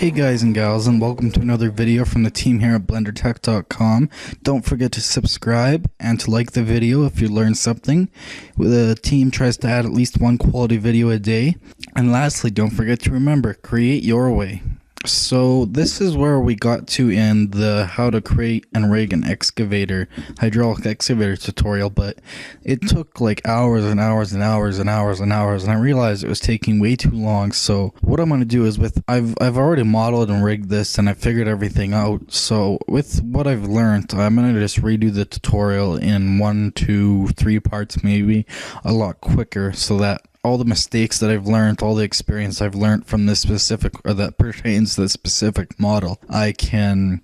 Hey guys and gals, and welcome to another video from the team here at BlenderTech.com. Don't forget to subscribe and to like the video if you learned something. The team tries to add at least one quality video a day. And lastly, don't forget to remember, create your way. So this is where we got to in the how to create and rig an excavator, hydraulic excavator tutorial, but it took like hours and hours and hours and hours and hours, and I realized it was taking way too long. So what I'm going to do is I've already modeled and rigged this and I figured everything out. So with what I've learned, I'm going to just redo the tutorial in 1, 2, 3 parts, maybe a lot quicker, so that all the mistakes that I've learned, all the experience I've learned from this specific, or that pertains to the specific model, I can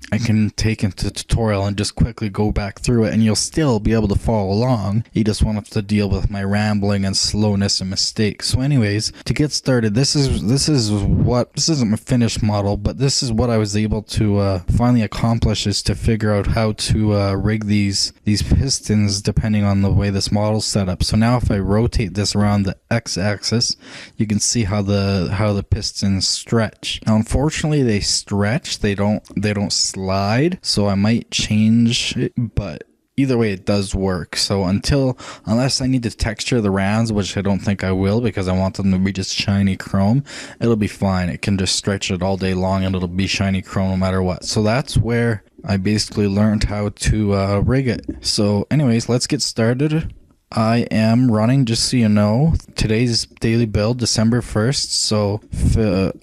take into tutorial and just quickly go back through it, and you'll still be able to follow along. You just won't have to deal with my rambling and slowness and mistakes. So anyways, to get started, this isn't a finished model, but this is what I was able to finally accomplish, is to figure out how to rig these pistons depending on the way this model's set up. So now if I rotate this around the x-axis, you can see how the pistons stretch. Now unfortunately they stretch, they don't slide, so I might change it, but either way it does work. So unless I need to texture the rounds, which I don't think I will because I want them to be just shiny chrome, it'll be fine. It can just stretch it all day long and it'll be shiny chrome no matter what. So that's where I basically learned how to rig it. So anyways, let's get started. I am running, just so you know, today's daily build, December 1st, so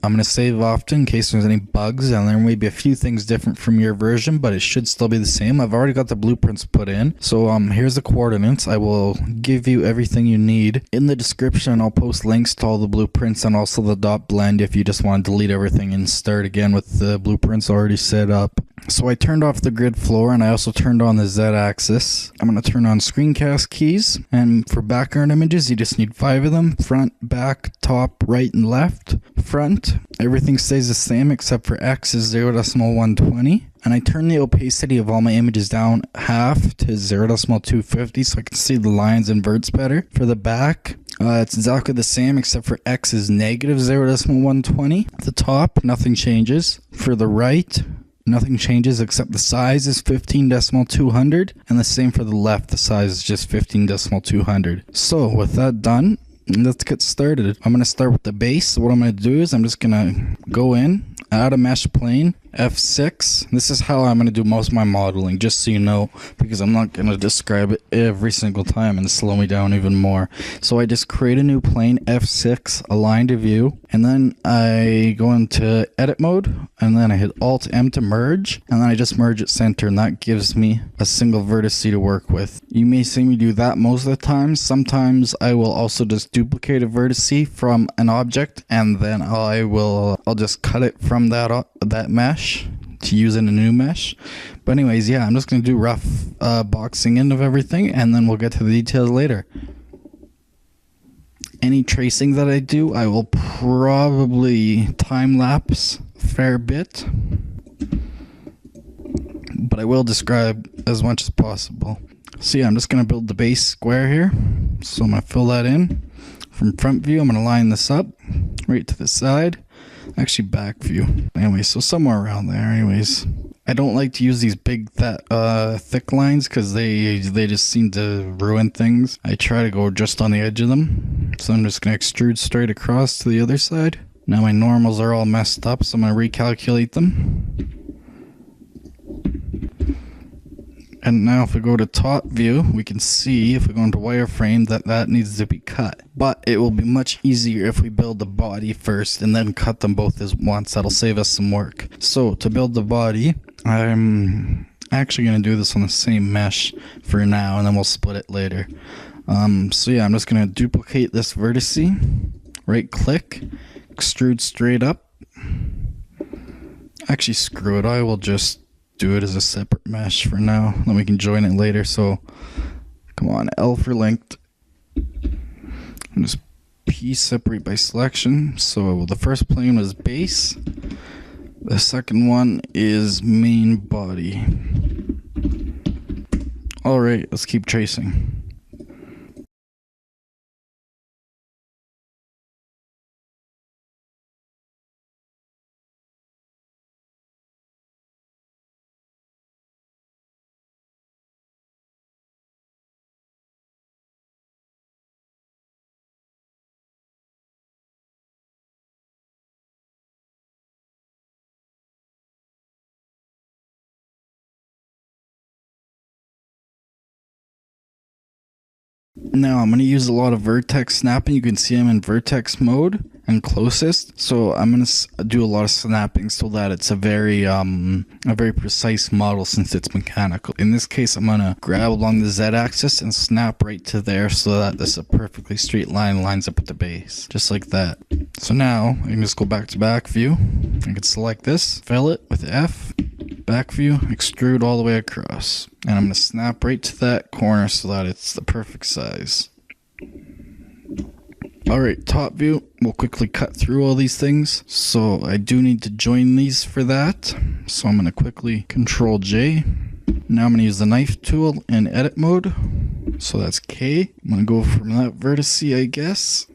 I'm going to save often in case there's any bugs, and there may be a few things different from your version, but it should still be the same. I've already got the blueprints put in, so here's the coordinates. I will give you everything you need. In the description, I'll post links to all the blueprints and also the dot blend if you just want to delete everything and start again with the blueprints already set up. So I turned off the grid floor and I also turned on the Z-axis. I'm going to turn on screencast keys, and for background images you just need 5 of them: front, back, top, right, and left. Front, everything stays the same except for X is 0.120, and I turn the opacity of all my images down half to 0.250 so I can see the lines and verts better. For the back, it's exactly the same except for X is negative 0.120. The top, nothing changes. For the right, nothing changes except the size is 15.200, and the same for the left, the size is just 15.200. So with that done, let's get started. I'm going to start with the base. So what I'm going to do is I'm just going to go in, add a mesh plane, F6. This is how I'm going to do most of my modeling, just so you know, because I'm not going to describe it every single time and slow me down even more. So I just create a new plane, F6, align to view, and then I go into edit mode, and then I hit Alt M to merge, and then I just merge at center, and that gives me a single vertex to work with. You may see me do that most of the time. Sometimes I will also just duplicate a vertex from an object, and then I'll just cut it from that mesh to use in a new mesh. But anyways, yeah, I'm just going to do rough boxing in of everything, and then we'll get to the details later. Any tracing that I do, I will probably time lapse a fair bit, but I will describe as much as possible. So yeah, I'm just going to build the base square here. So I'm going to fill that in. From front view, I'm going to line this up right to the side. Actually, back view. Anyway, so somewhere around there. Anyways, I don't like to use these big thick lines because they just seem to ruin things. I try to go just on the edge of them. So I'm just going to extrude straight across to the other side. Now my normals are all messed up, so I'm going to recalculate them. And now if we go to top view, we can see, if we go into wireframe, that needs to be cut. But it will be much easier if we build the body first and then cut them both as once. That'll save us some work. So to build the body, I'm actually going to do this on the same mesh for now, and then we'll split it later. So yeah, I'm just going to duplicate this vertex, right click, extrude straight up. Actually, screw it, I will just do it as a separate mesh for now, then we can join it later. So come on, L for linked, and just P separate by selection. So the first plane was base, the second one is main body. Alright, let's keep tracing. Now I'm going to use a lot of vertex snapping. You can see I'm in vertex mode and closest. So I'm going to do a lot of snapping so that it's a very precise model since it's mechanical. In this case, I'm going to grab along the Z-axis and snap right to there so that this is a perfectly straight line lines up with the base. Just like that. So now I can just go back to back view. I can select this, fill it with F. Back view, extrude all the way across. And I'm going to snap right to that corner so that it's the perfect size. Alright, top view, we'll quickly cut through all these things. So I do need to join these for that. So I'm going to quickly Control J. Now I'm going to use the knife tool in edit mode. So that's K. I'm going to go from that vertice, I guess,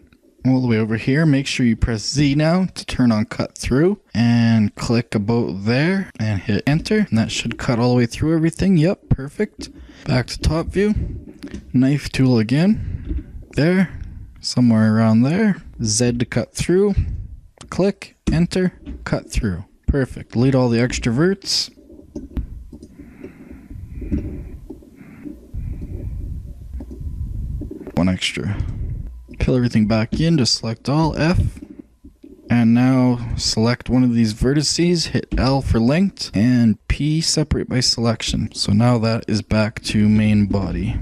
all the way over here. Make sure you press Z now to turn on cut through and click about there and hit enter, and that should cut all the way through everything. Yep, perfect. Back to top view, knife tool again, there, somewhere around there, Z to cut through, click, enter, cut through. Perfect. Delete all the extra verts. One extra. Fill everything back in, just select all, F. And now select one of these vertices, hit L for length, and P separate by selection. So now that is back to main body.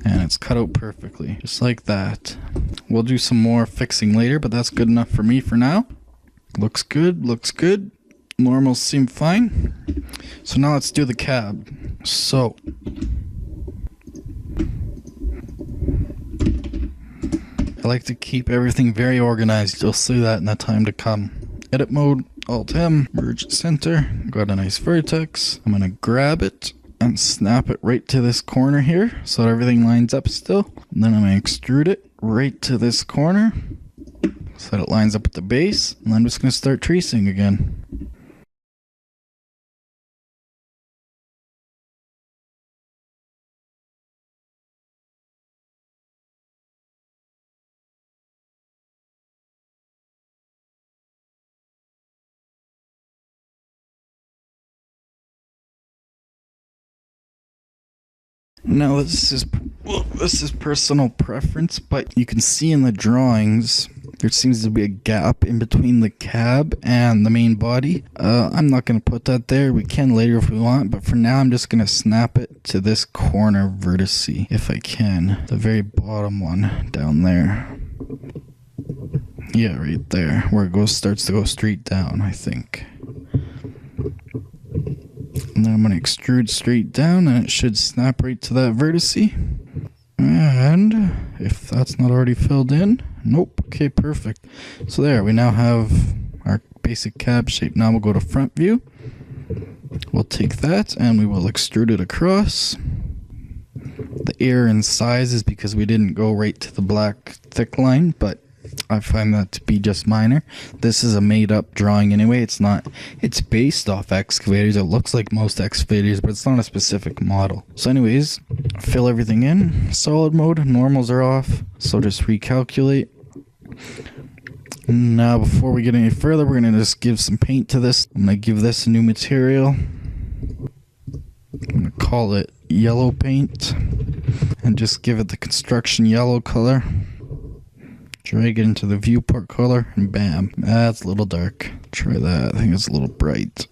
And it's cut out perfectly, just like that. We'll do some more fixing later, but that's good enough for me for now. Looks good, looks good. Normals seem fine. So now let's do the cab. So I like to keep everything very organized. You'll see that in the time to come. Edit mode, Alt M, merge center. Got a nice vertex. I'm gonna grab it and snap it right to this corner here so that everything lines up still. And then I'm gonna extrude it right to this corner so that it lines up with the base. And I'm just gonna start tracing again. Now this is personal preference, but you can see in the drawings there seems to be a gap in between the cab and the main body. I'm not going to put that there. We can later if we want, but for now I'm just going to snap it to this corner vertice if I can. The very bottom one down there. Yeah, right there where it starts to go straight down, I think. And then I'm going to extrude straight down and it should snap right to that vertice. And if that's not already filled in, nope. Okay, perfect. So there, we now have our basic cab shape. Now we'll go to front view. We'll take that and we will extrude it across. The error in size is because we didn't go right to the black thick line, but I find that to be just minor. This is a made up drawing anyway. It's based off excavators. It looks like most excavators, but it's not a specific model. So anyways, fill everything in. Solid mode, normals are off. So just recalculate. Now before we get any further, we're going to just give some paint to this. I'm going to give this a new material. I'm going to call it yellow paint. And just give it the construction yellow color. Drag it into the viewport color and bam. That's a little dark. Try that. I think it's a little bright.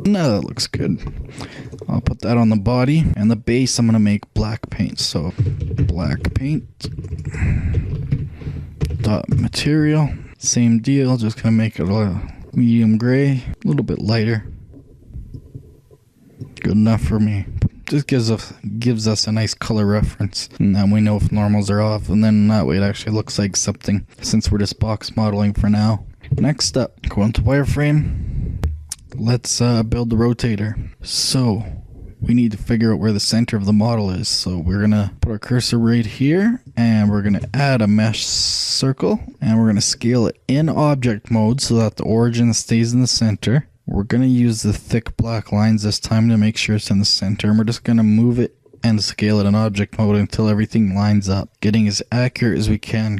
No, that looks good. I'll put that on the body. And the base I'm going to make black paint. So black paint. Dot material. Same deal. Just going to make it a medium gray. A little bit lighter. Good enough for me. Just gives us a nice color reference, and then we know if normals are off, and then that way it actually looks like something, since we're just box modeling for now. Next up, go into wireframe. Let's build the rotator. So we need to figure out where the center of the model is. So we're gonna put our cursor right here, and we're gonna add a mesh circle, and we're gonna scale it in object mode so that the origin stays in the center. We're going to use the thick black lines this time to make sure it's in the center, and we're just going to move it and scale it in object mode until everything lines up, getting as accurate as we can.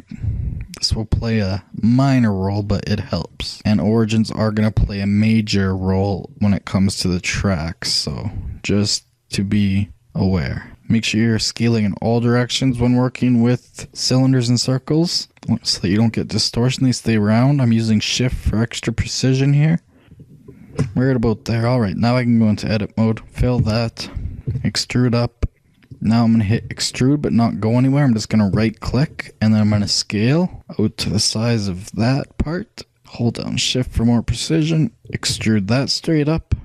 This will play a minor role, but it helps. And origins are going to play a major role when it comes to the tracks, so just to be aware. Make sure you're scaling in all directions when working with cylinders and circles so that you don't get distortion, they stay round. I'm using shift for extra precision here. Right about there. Alright, now I can go into edit mode, fill that, extrude up. Now I'm going to hit extrude but not go anywhere. I'm just going to right click and then I'm going to scale out to the size of that part. Hold down shift for more precision, extrude that straight up.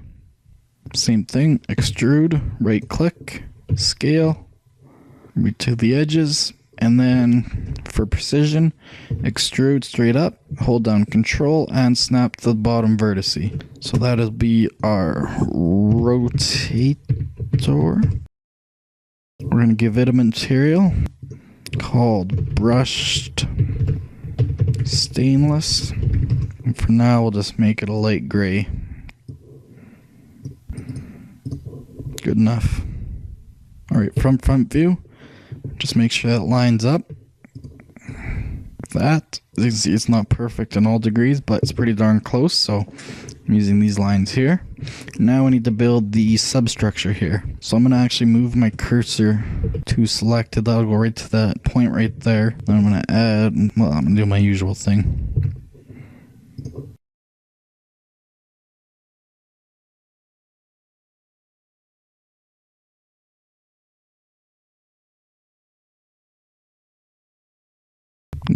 Same thing, extrude, right click, scale, right to the edges, and then for precision, extrude straight up, hold down control, and snap to the bottom vertice. So that'll be our rotator. We're going to give it a material called brushed stainless. And for now, we'll just make it a light gray. Good enough. Alright, from front view, just make sure that lines up. That, you can see it's not perfect in all degrees, but it's pretty darn close, so I'm using these lines here. Now I need to build the substructure here. So I'm going to actually move my cursor to selected. That'll go right to that point right there. Then I'm going to add, well, I'm going to do my usual thing.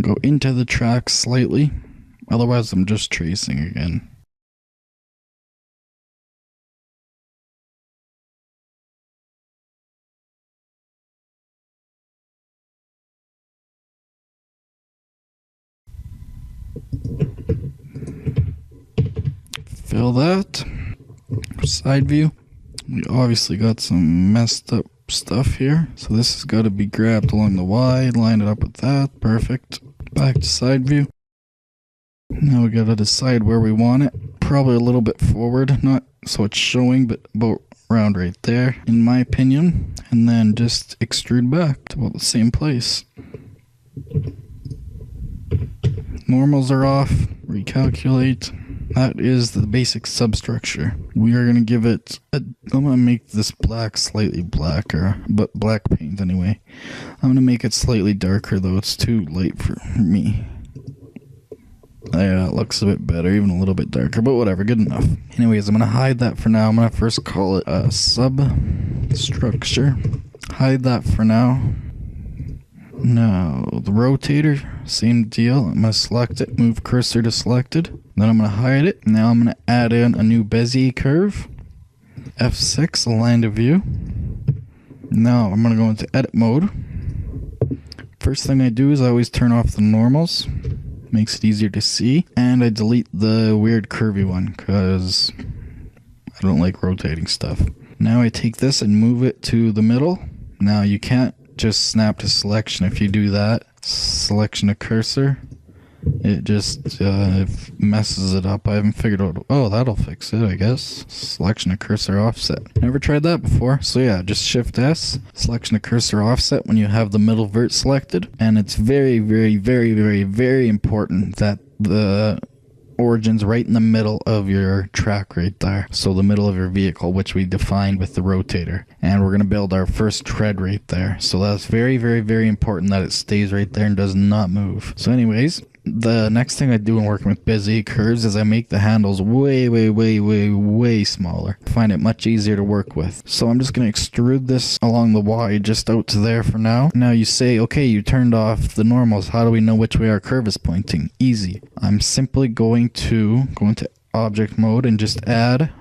Go into the track slightly, otherwise I'm just tracing again. Fill that. Side view. We obviously got some messed up stuff here, so this has got to be grabbed along the Y, line it up with that, perfect. Back to side view. Now we gotta decide where we want it. Probably a little bit forward, not so it's showing, but about around right there, in my opinion. And then just extrude back to about the same place. Normals are off, recalculate. That is the basic substructure. We are going to give it I'm going to make this black slightly blacker, but black paint anyway. I'm going to make it slightly darker though, it's too light for me. Yeah, it looks a bit better, even a little bit darker, but whatever, good enough. Anyways, I'm going to hide that for now. I'm going to first call it a substructure. Hide that for now. Now, the rotator, same deal. I'm going to select it, move cursor to selected. Then I'm going to hide it. Now I'm going to add in a new Bezier curve. F6, align to view. Now I'm going to go into edit mode. First thing I do is I always turn off the normals. Makes it easier to see. And I delete the weird curvy one because I don't like rotating stuff. Now I take this and move it to the middle. Now you can't just snap to selection. If you do that, selection of cursor, it just messes it up. I haven't figured out. Oh, that'll fix it, I guess. Selection of cursor offset. Never tried that before. So yeah, just shift S, selection of cursor offset when you have the middle vert selected. And it's very, very, very, very, very important that the origin's right in the middle of your track right there. So the middle of your vehicle, which we defined with the rotator. And we're going to build our first tread right there. So that's very, very, very important that it stays right there and does not move. So anyways, the next thing I do when working with Bezier curves is I make the handles way, way, way, way, way smaller. I find it much easier to work with. So I'm just going to extrude this along the Y just out to there for now. Now you say, okay, you turned off the normals. How do we know which way our curve is pointing? Easy. I'm simply going to go into object mode and just add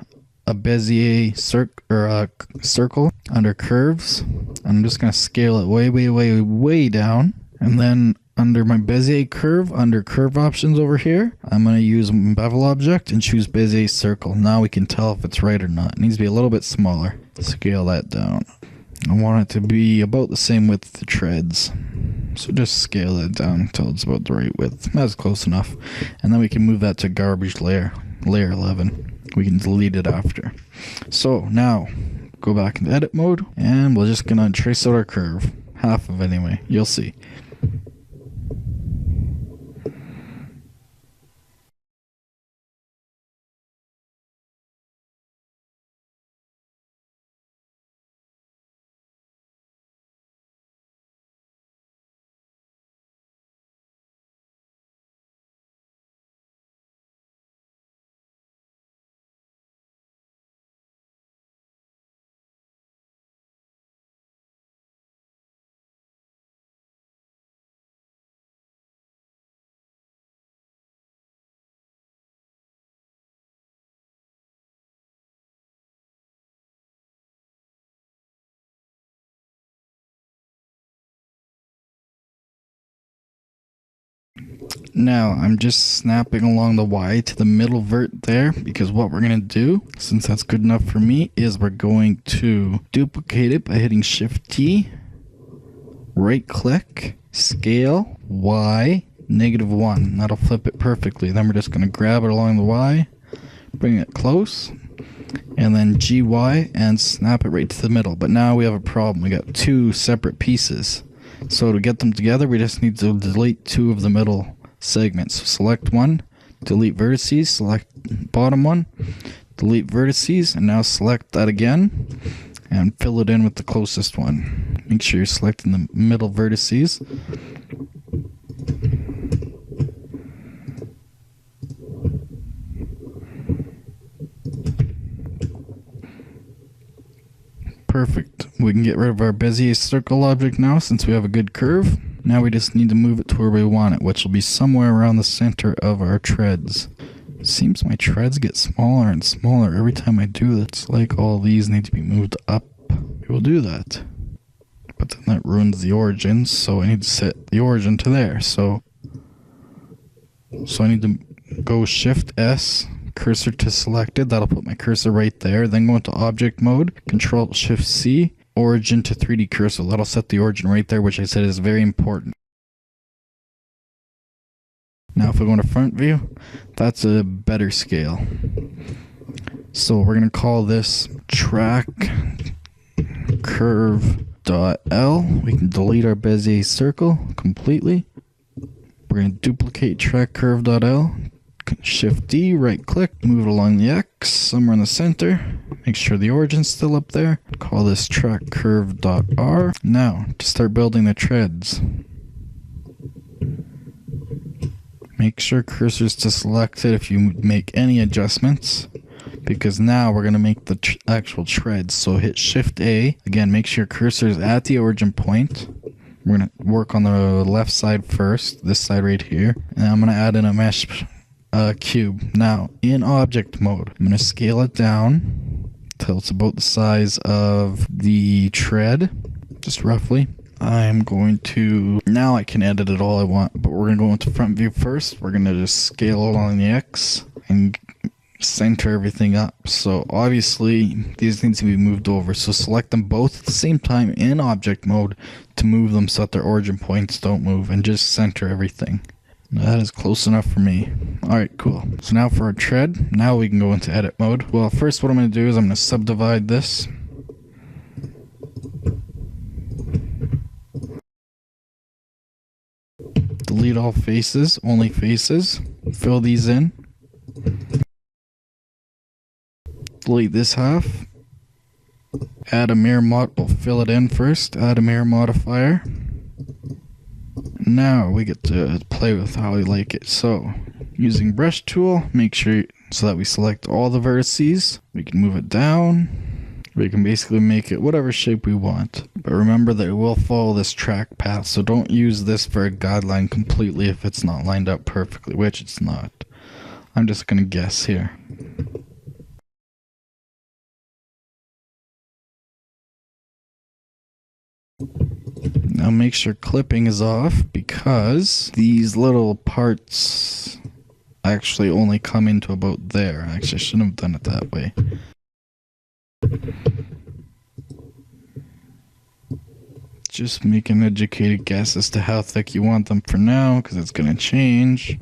a Bezier circle under curves. I'm just going to scale it way, way, way, way down. And then under my Bezier curve, under curve options over here, I'm going to use bevel object and choose Bezier circle. Now we can tell if it's right or not. It needs to be a little bit smaller. Scale that down. I want it to be about the same width the treads. So just scale that down until it's about the right width. That's close enough. And then we can move that to garbage layer 11. We can delete it after. So now go back into edit mode and we're just going to trace out our curve. Half of it anyway. You'll see. Now I'm just snapping along the Y to the middle vert there, because what we're going to do, since that's good enough for me, is we're going to duplicate it by hitting Shift T, right click, scale, Y, -1. That'll flip it perfectly. Then we're just going to grab it along the Y, bring it close, and then GY and snap it right to the middle. But now we have a problem. We got two separate pieces. So to get them together, we just need to delete two of the middle segments. So select one, delete vertices, select bottom one, delete vertices, and now select that again and fill it in with the closest one. Make sure you're selecting the middle vertices. Perfect. We can get rid of our Bezier circle object now since we have a good curve. Now we just need to move it to where we want it, which will be somewhere around the center of our treads. Seems my treads get smaller and smaller every time I do that. It's like all these need to be moved up. We will do that. But then that ruins the origin, so I need to set the origin to there. So I need to go Shift S, cursor to selected. That'll put my cursor right there. Then go into object mode, Control Shift C, origin to 3D cursor. That'll set the origin right there, which I said is very important. Now if we go into front view, that's a better scale. So we're going to call this track curve.L. We can delete our Bezier circle completely. We're going to duplicate track curve.L. Shift D, right click, move it along the X, somewhere in the center. Make sure the origin's still up there. Call this track curve.R. Now, to start building the treads, make sure cursor's to selected if you make any adjustments, because now we're going to make the actual treads. So hit Shift A. Again, make sure cursor is at the origin point. We're going to work on the left side first, this side right here. And I'm going to add in a mesh cube. Now, in object mode, I'm going to scale it down till it's about the size of the tread, just roughly. I'm going to, now I can edit it all I want, but we're going to go into front view first. We're going to just scale along the X and center everything up. So obviously these need to be moved over. So select them both at the same time in object mode to move them so that their origin points don't move, and just center everything. That is close enough for me. Alright, cool. So now for our tread, now we can go into edit mode. Well, first what I'm going to do is I'm going to subdivide this. Delete all faces, only faces. Fill these in. Delete this half. Add a mirror mod, we'll fill it in first. Add a mirror modifier. Now we get to play with how we like it. So, using brush tool, make sure so that we select all the vertices. We can move it down. We can basically make it whatever shape we want. But remember that it will follow this track path, so don't use this for a guideline completely if it's not lined up perfectly, which it's not. I'm just gonna guess here. Now make sure clipping is off, because these little parts actually only come into about there. Actually, I shouldn't have done it that way. Just make an educated guess as to how thick you want them for now, because it's going to change.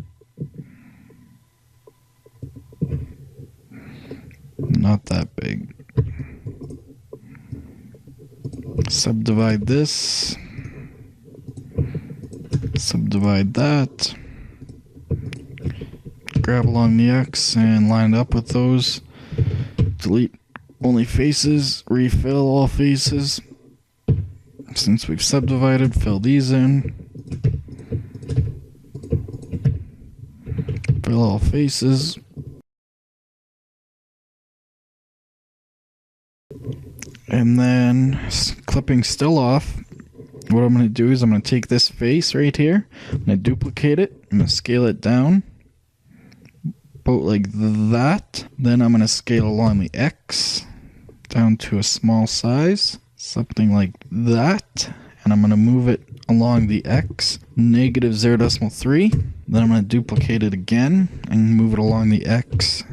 Not that big. Subdivide this. Subdivide that. Grab along the X and line it up with those. Delete only faces. Refill all faces. Since we've subdivided, fill these in. Fill all faces. And then, clipping still off, what I'm going to do is I'm going to take this face right here, I'm going to duplicate it, I'm going to scale it down, about like that. Then I'm going to scale along the X down to a small size, something like that. and I'm going to move it along the X, negative 0.3. Then I'm going to duplicate it again and move it along the X,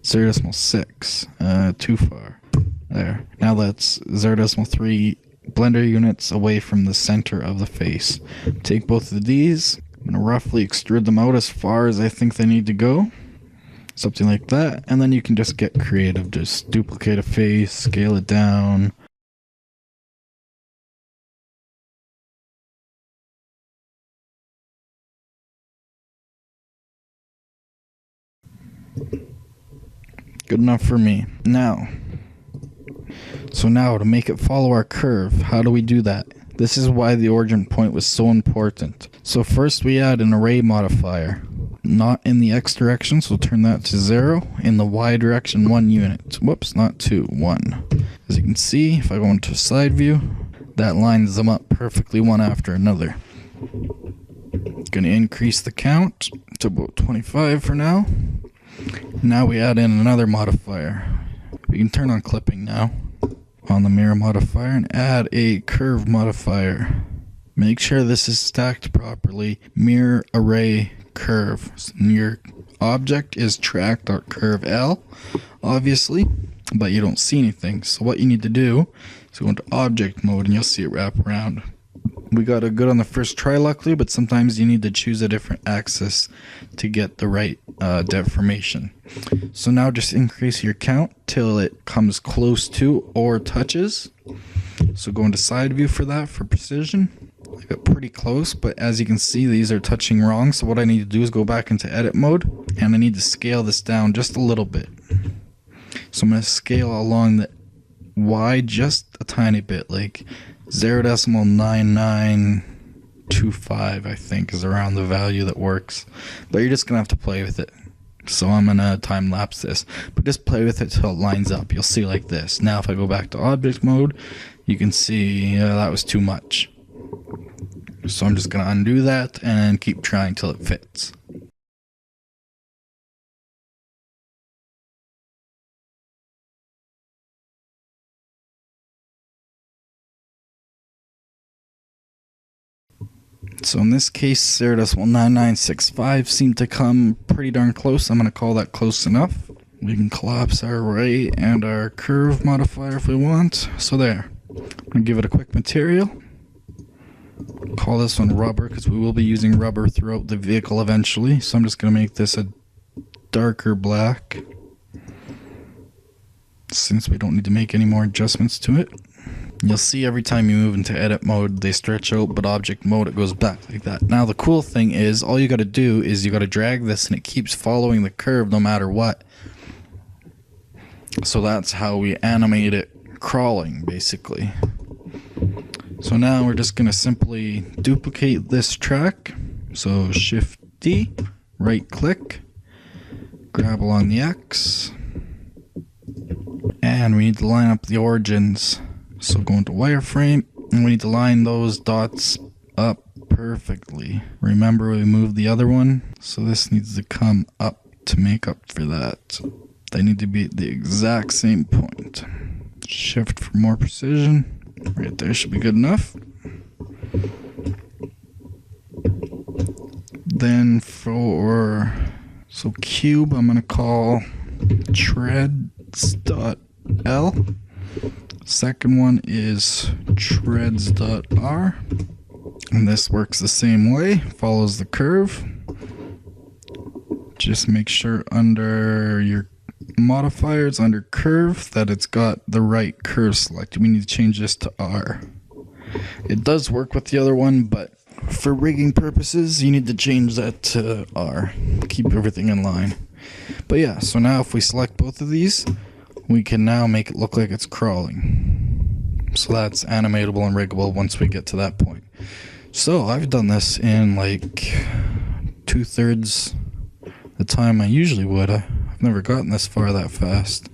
0.6. Too far. There. Now that's 0.3 blender units away from the center of the face. Take both of these. I'm going to roughly extrude them out as far as I think they need to go. Something like that. And then you can just get creative. Just duplicate a face, scale it down. Good enough for me. Now to make it follow our curve, how do we do that? This is why the origin point was so important. So first we add an array modifier. Not in the X direction, so turn that to 0. In the Y direction, 1 unit. Whoops, not 2, 1. As you can see, if I go into side view, that lines them up perfectly one after another. Gonna increase the count to about 25 for now. Now we add in another modifier. We can turn on clipping now on the mirror modifier and add a curve modifier. Make sure this is stacked properly. Mirror array curve. Your object is track.curveL, obviously, but you don't see anything. So what you need to do is go into object mode and you'll see it wrap around. We got it good on the first try, luckily, but sometimes you need to choose a different axis to get the right deformation. So now just increase your count till it comes close to or touches. So go into side view for that for precision. I got pretty close, but as you can see, these are touching wrong. So what I need to do is go back into edit mode, and I need to scale this down just a little bit. So I'm going to scale along the Y just a tiny bit, like 0.9925, I think, is around the value that works. But you're just going to have to play with it. So I'm going to time lapse this. But just play with it till it lines up. You'll see like this. Now if I go back to object mode, you can see that was too much. So I'm just going to undo that and keep trying till it fits. So in this case, 0.9965 seemed to come pretty darn close. I'm going to call that close enough. We can collapse our array and our curve modifier if we want. So there. I'm going to give it a quick material. Call this one rubber because we will be using rubber throughout the vehicle eventually. So I'm just going to make this a darker black, since we don't need to make any more adjustments to it. You'll see every time you move into edit mode, they stretch out, but object mode, it goes back like that. Now the cool thing is, all you got to do is you got to drag this and it keeps following the curve no matter what. So that's how we animate it crawling, basically. So now we're just going to simply duplicate this track. So Shift D, right click, grab along the X, and we need to line up the origins. So go into wireframe, and we need to line those dots up perfectly. Remember, we moved the other one, so this needs to come up to make up for that. They need to be at the exact same point. Shift for more precision. Right there should be good enough. Then for cube, I'm going to call treads.L. Second one is treads.R, and this works the same way, follows the curve. Just make sure under your modifiers, under curve, that it's got the right curve selected. We need to change this to R. It does work with the other one, but for rigging purposes, you need to change that to R. Keep everything in line. But yeah, so now if we select both of these, we can now make it look like it's crawling. So that's animatable and riggable once we get to that point. So I've done this in like 2/3 the time I usually would. I've never gotten this far that fast.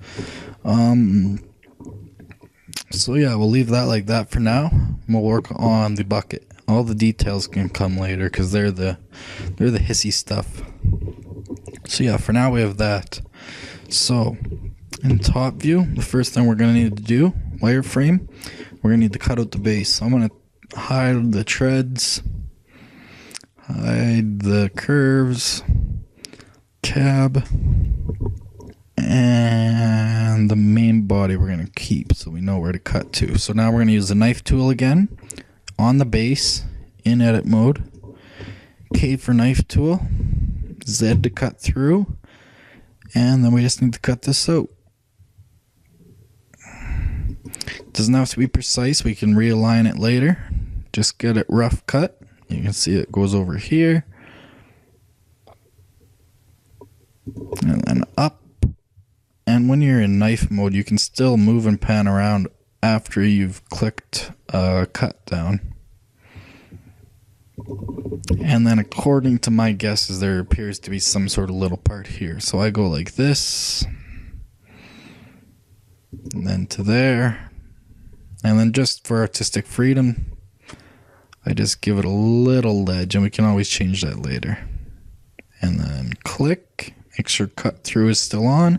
So yeah, we'll leave that like that for now. We'll work on the bucket. All the details can come later because they're the hissy stuff. So yeah, for now we have that. So in top view, the first thing we're going to need to do, wireframe, we're going to need to cut out the base. So I'm going to hide the treads, hide the curves, cab, and the main body we're going to keep so we know where to cut to. So now we're going to use the knife tool again on the base in edit mode. K for knife tool, Z to cut through, and then we just need to cut this out. Doesn't have to be precise, we can realign it later. Just get it rough cut. You can see it goes over here and then up. And when you're in knife mode, you can still move and pan around after you've clicked cut down. And then according to my guesses, there appears to be some sort of little part here. So I go like this, and then to there. And then just for artistic freedom, I just give it a little ledge, and we can always change that later. And then click, make sure cut through is still on,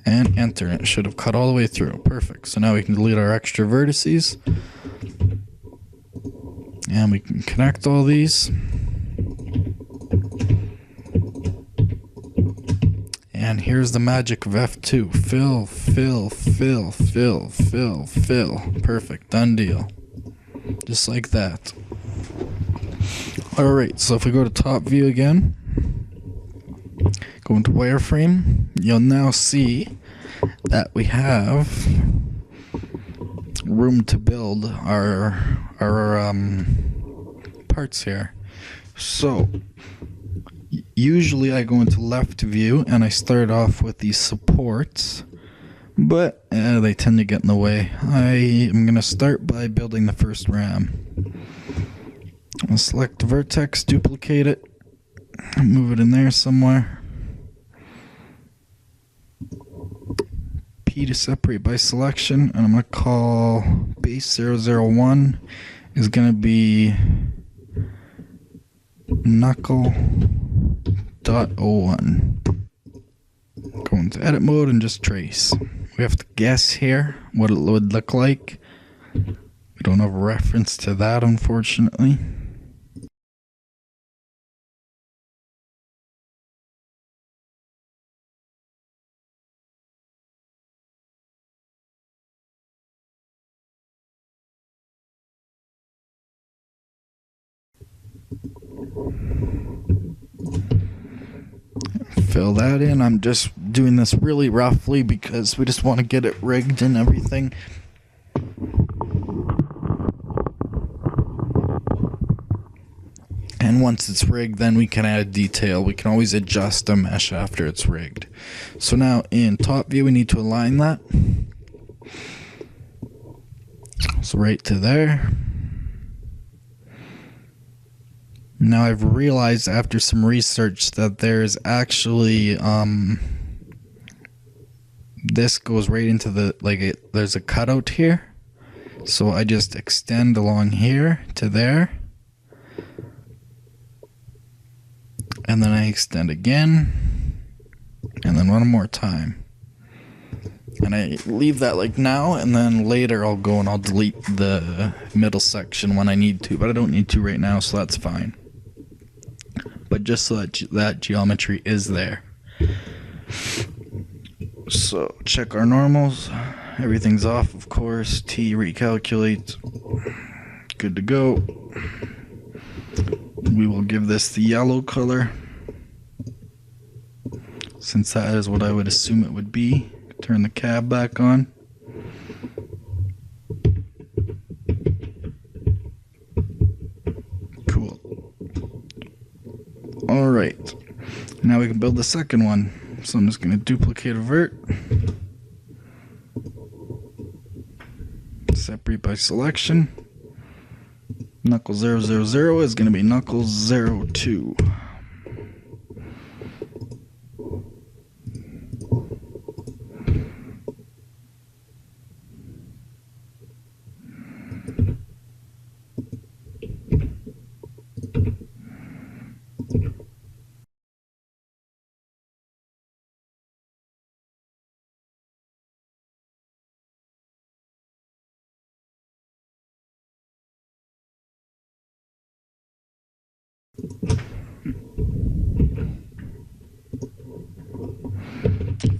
and enter. It should have cut all the way through. Perfect. So now we can delete our extra vertices. And we can connect all these. And here's the magic of F2. Fill, fill, fill, fill, fill, fill. Perfect. Done deal. Just like that. Alright, so if we go to top view again, go into wireframe, you'll now see that we have room to build our parts here. So usually I go into left view and I start off with these supports, but they tend to get in the way. I am going to start by building the first ram. I'll select the vertex, duplicate it, move it in there somewhere. P to separate by selection, and I'm going to call base 001 is going to be knuckle.01. Go into edit mode and just trace. We have to guess here what it would look like. We don't have a reference to that, unfortunately. Fill that in. I'm just doing this really roughly because we just want to get it rigged and everything. And once it's rigged, then we can add detail. We can always adjust the mesh after it's rigged. So now in top view, we need to align that. So right to there. Now I've realized after some research that there's actually this goes right into the there's a cutout here, so I just extend along here to there, and then I extend again, and then one more time, and I leave that like now, and then later I'll go and I'll delete the middle section when I need to, but I don't need to right now, so that's fine. But just so that geometry is there. So check our normals. Everything's off, of course. T recalculate. Good to go. We will give this the yellow color, since that is what I would assume it would be. Turn the cab back on. Cool. Alright, now we can build the second one. So I'm just going to duplicate a vert, separate by selection. Knuckle 000 is going to be knuckle 02.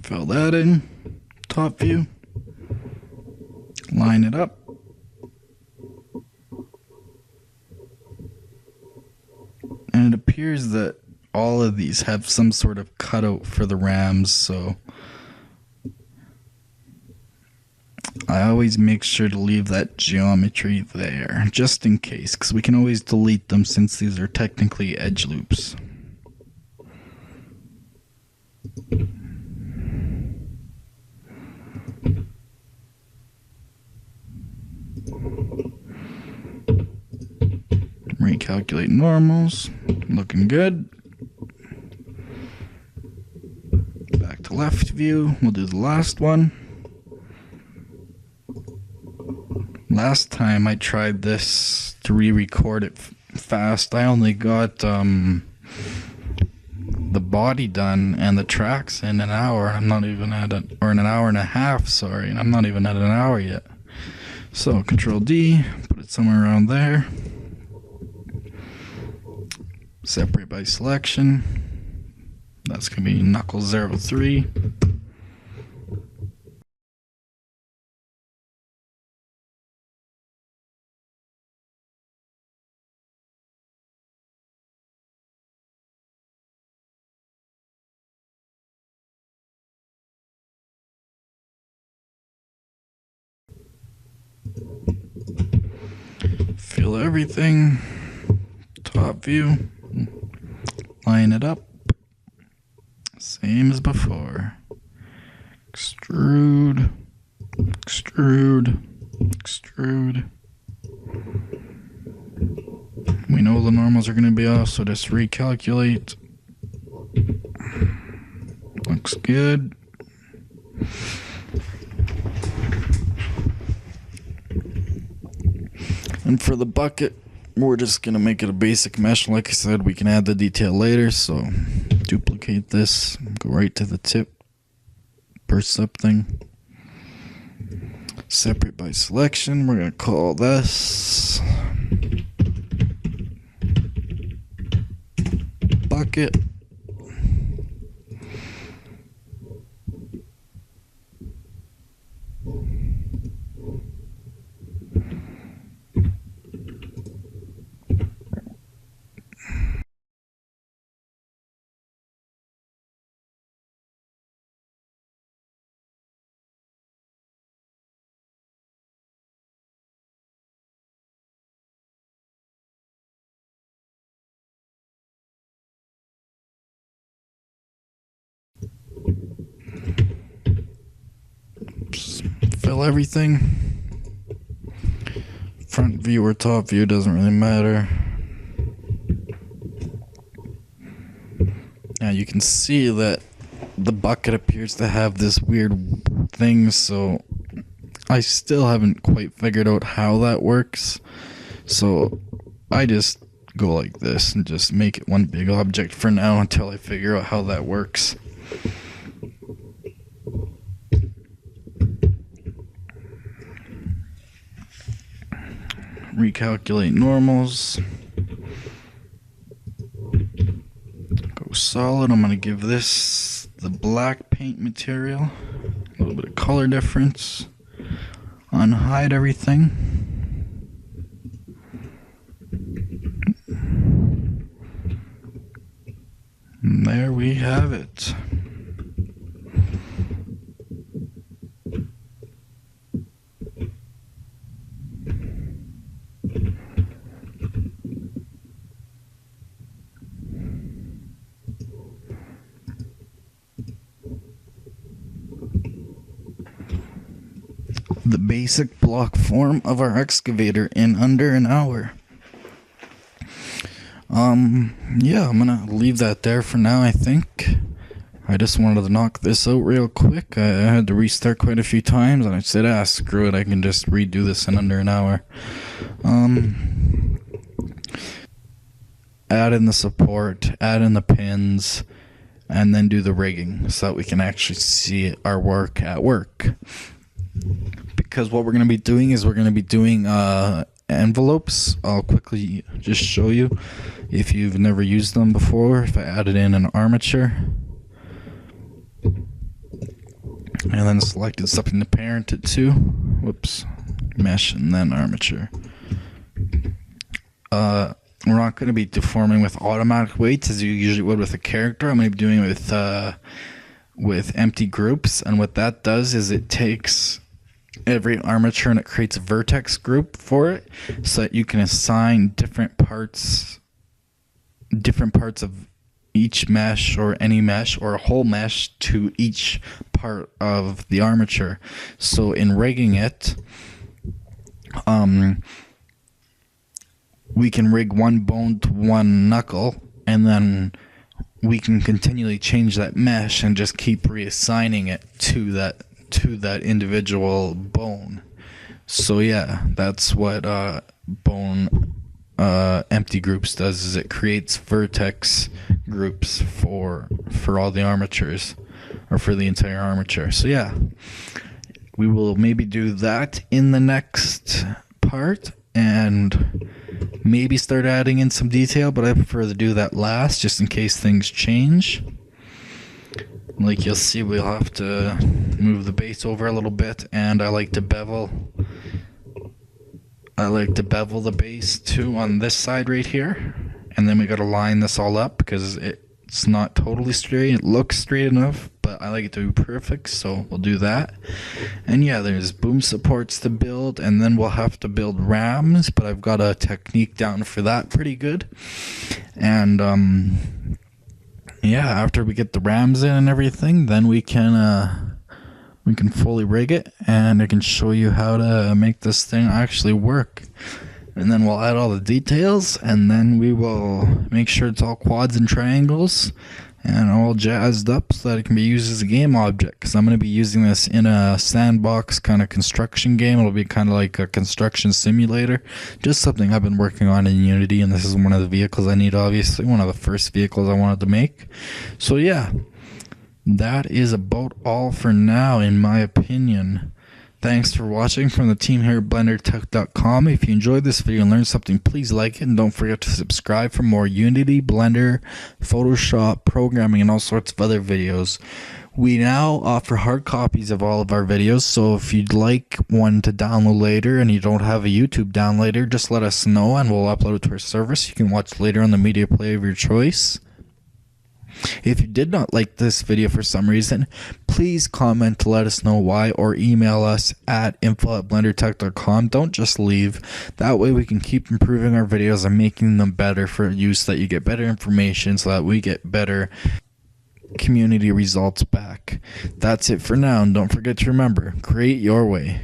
Fill that in, top view, line it up. And it appears that all of these have some sort of cutout for the rams, so I always make sure to leave that geometry there, just in case, because we can always delete them since these are technically edge loops. Recalculate normals, looking good. Back to left view, we'll do the last one. Last time I tried this to re-record it fast, I only got the body done and the tracks in an hour. I'm not even at or in an hour and a half, sorry, and I'm not even at an hour yet. So Control D, put it somewhere around there. Separate by selection. That's going to be knuckle 03. Fill everything. Top view. Line it up. Same as before. Extrude. Extrude. Extrude. We know the normals are going to be off, so just recalculate. Looks good. And for the bucket, we're just going to make it a basic mesh. Like I said, we can add the detail later, so duplicate this, go right to the tip, burst something. Separate by selection, we're going to call this bucket. Fill everything. Front view or top view doesn't really matter. Now you can see that the bucket appears to have this weird thing, so I still haven't quite figured out how that works. So I just go like this and just make it one big object for now until I figure out how that works. Recalculate normals. Go solid. I'm going to give this the black paint material. A little bit of color difference. Unhide everything. And there we have it. The basic block form of our excavator in under an hour. Yeah, I'm gonna leave that there for now, I think. I just wanted to knock this out real quick. I had to restart quite a few times, and I said, screw it, I can just redo this in under an hour. Add in the support, add in the pins, and then do the rigging so that we can actually see our work at work. Because what we're going to be doing is we're going to be doing an envelopes. I'll quickly just show you if you've never used them before. If I added in an armature and then selected something to parent it to, whoops, mesh and then armature. We're not going to be deforming with automatic weights as you usually would with a character. I'm going to be doing it with empty groups, and what that does is it takes every armature and it creates a vertex group for it, so that you can assign different parts of each mesh or any mesh or a whole mesh to each part of the armature. So in rigging it, we can rig one bone to one knuckle, and then we can continually change that mesh and just keep reassigning it to that individual bone. So yeah, that's what bone empty groups does, is it creates vertex groups for all the armatures, or for the entire armature. So yeah, we will maybe do that in the next part, and maybe start adding in some detail, but I prefer to do that last, just in case things change. Like you'll see, we'll have to move the base over a little bit, and I like to bevel the base too on this side right here, and then we gotta line this all up because it's not totally straight. It looks straight enough, but I like it to be perfect, so we'll do that. And yeah, there's boom supports to build, and then we'll have to build rams, but I've got a technique down for that pretty good. And yeah, after we get the rams in and everything, then we can fully rig it, and I can show you how to make this thing actually work. And then we'll add all the details, and then we will make sure it's all quads and triangles and all jazzed up so that it can be used as a game object, because I'm going to be using this in a sandbox kind of construction game. It'll be kind of like a construction simulator, just something I've been working on in Unity, and this is one of the vehicles I need, obviously, one of the first vehicles I wanted to make. So yeah, that is about all for now, in my opinion. Thanks for watching from the team here at BlenderTech.com. If you enjoyed this video and learned something, please like it, and don't forget to subscribe for more Unity, Blender, Photoshop, programming, and all sorts of other videos. We now offer hard copies of all of our videos, so if you'd like one to download later and you don't have a YouTube downloader, just let us know and we'll upload it to our service. You can watch later on the media player of your choice. If you did not like this video for some reason, please comment to let us know why, or email us at info@blendertech.com. Don't just leave. That way we can keep improving our videos and making them better for use, so that you get better information, so that we get better community results back. That's it for now, and don't forget to remember, create your way.